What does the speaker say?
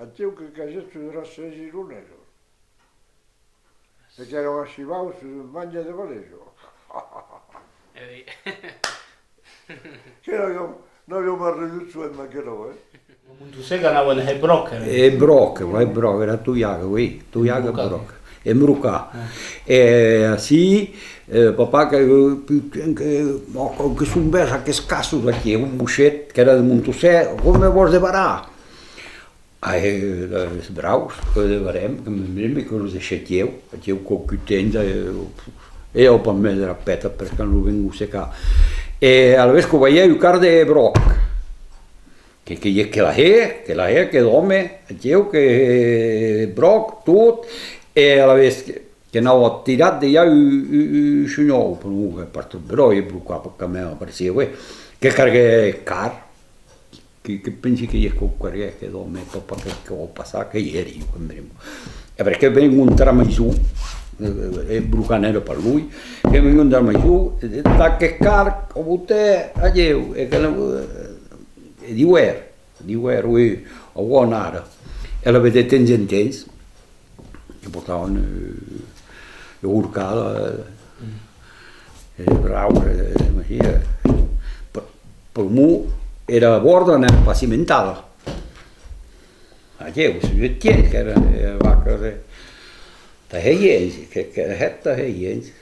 Antiu che casetto di rosse di luneso. Perché ero ascivato su mangia di valeggio. Che non abbiamo riduzione, ma che no, Tu sai che andavo nel Brock? E Brock, era tu jaga, oui, tu jaga Brock. E Mruka. E sì, papà che su un bel che scasso da chi, un muscet che era del Montusè, come vuol separare? Bravo, che varem, che mi conosce io con cutenza e ho per me la peta perché non vengo secca. E alla vez che io carde Brock. Que la che dome, io che Brock, tutto, e alla vez che non ho tirato di il signore, però io perché a me pareceva, che carga car, che pensi che io con quella che dome, che ho passato, che ieri, e perché vengo un trama su, e brucanello per lui, che vengo un trama su, e che car, come te, a io, e che di guerra, lui a buon'ara. E la vedete in gentenza, che portavano le urcale, le braure, per me era a bordo nella pacimentata. A Dio, si tiene che era vacca da Heiensi, che era hetta Heiensi.